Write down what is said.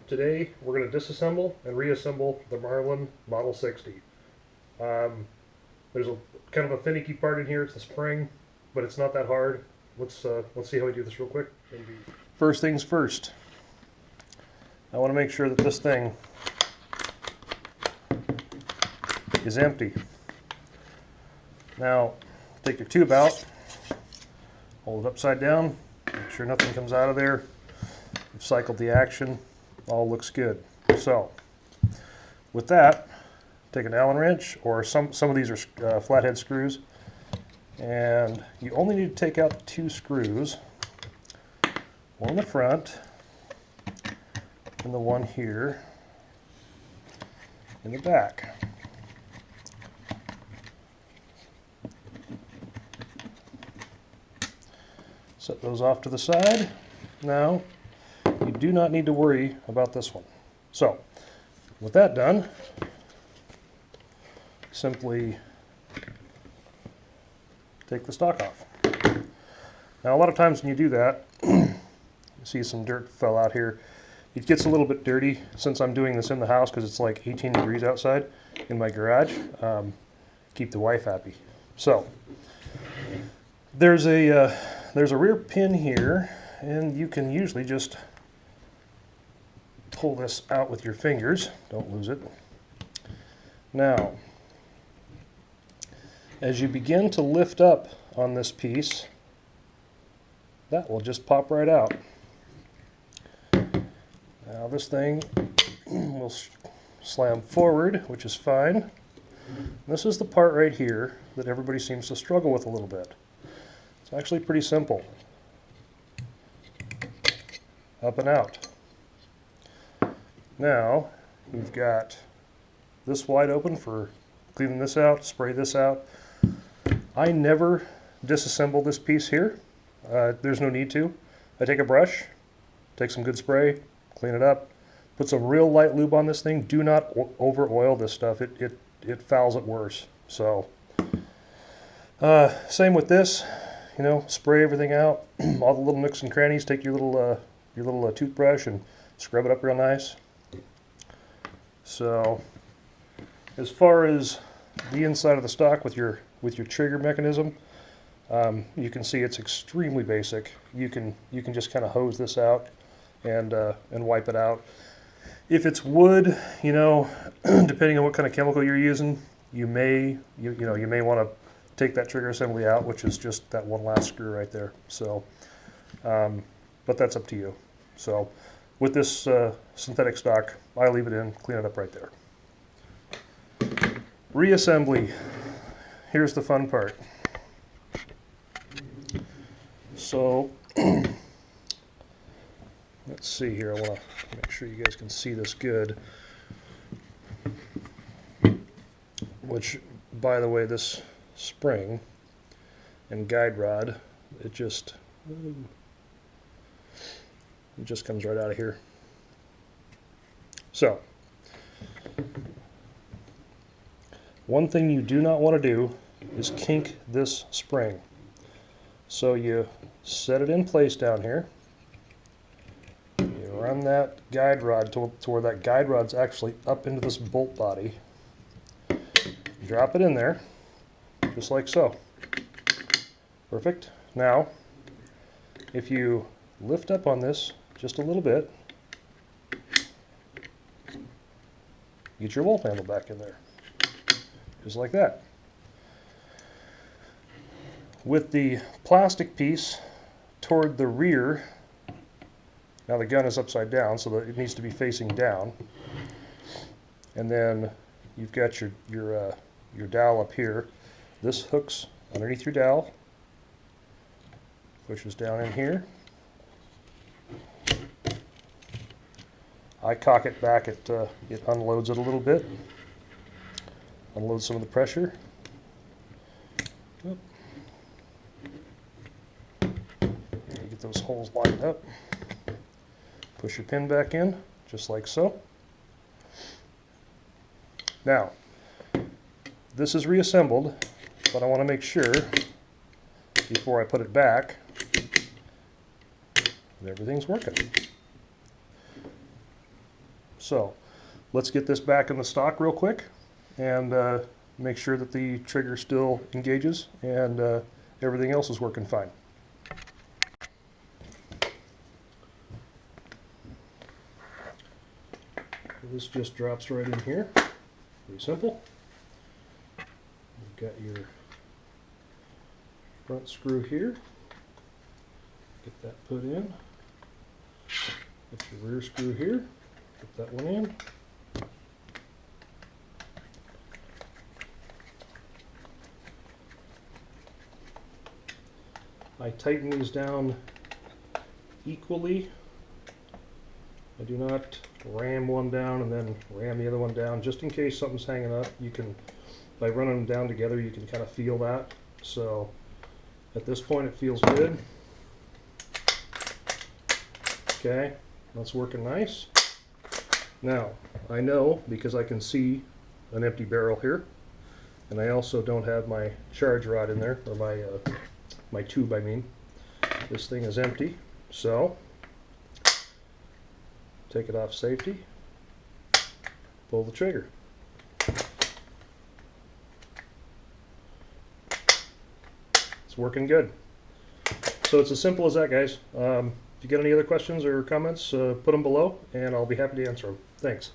Today we're going to disassemble and reassemble the Marlin Model 60. There's a kind of a finicky part in here. It's the spring, but it's not that hard. Let's see how we do this real quick. First things first. I want to make sure that this thing is empty. Now, take your tube out, hold it upside down, make sure nothing comes out of there. We've cycled the action. All looks good. So, with that, take an Allen wrench, or some of these are flathead screws, and you only need to take out the two screws, one in the front and the one here in the back. Set those off to the side. Now, you do not need to worry about this one. So, with that done, simply take the stock off. Now, a lot of times when you do that, you see some dirt fell out here. It gets a little bit dirty since I'm doing this in the house because it's like 18 degrees outside in my garage. Keep the wife happy. So, there's a rear pin here, and you can usually just pull this out with your fingers. Don't lose it. Now, as you begin to lift up on this piece, that will just pop right out. Now this thing will slam forward, which is fine. This is the part right here that everybody seems to struggle with a little bit. It's actually pretty simple. Up and out. Now, we've got this wide open for cleaning this out, spray this out. I never disassemble this piece here. There's no need to. I take a brush, take some good spray, clean it up, put some real light lube on this thing. Do not over oil this stuff. It fouls it worse. So, same with this. You know, spray everything out, all the little nooks and crannies. Take your little toothbrush and scrub it up real nice. So, as far as the inside of the stock with your trigger mechanism, you can see it's extremely basic. You can just kind of hose this out and wipe it out. If it's wood, you know, depending on what kind of chemical you're using, you may want to take that trigger assembly out, which is just that one last screw right there. So, but that's up to you. So, with this synthetic stock, I leave it in, clean it up right there. Reassembly. Here's the fun part. So, let's see here. I want to make sure you guys can see this good. Which, by the way, this spring and guide rod, it just comes right out of here. So, one thing you do not want to do is kink this spring. So you set it in place down here. You run that guide rod to where that guide rod's actually up into this bolt body. Drop it in there, just like so. Perfect. Now, if you lift up on this just a little bit, get your bolt handle back in there. Just like that. With the plastic piece toward the rear, now the gun is upside down so that it needs to be facing down. And then you've got your dowel up here. This hooks underneath your dowel, pushes down in here. I cock it back, it unloads it a little bit. Unload some of the pressure. Oop. Get those holes lined up. Push your pin back in, just like so. Now, this is reassembled, but I want to make sure, before I put it back, that everything's working. So let's get this back in the stock real quick and make sure that the trigger still engages and everything else is working fine. This just drops right in here. Pretty simple. You've got your front screw here. Get that put in. Get your rear screw here. Put that one in. I tighten these down equally. I do not ram one down and then ram the other one down, just in case something's hanging up. You can, by running them down together, you can kind of feel that. So at this point it feels good. Okay, that's working nice. Now, I know because I can see an empty barrel here, and I also don't have my charge rod in there, or my tube, I mean. This thing is empty, so take it off safety, pull the trigger. It's working good. So it's as simple as that, guys. If you get any other questions or comments, put them below and I'll be happy to answer them. Thanks.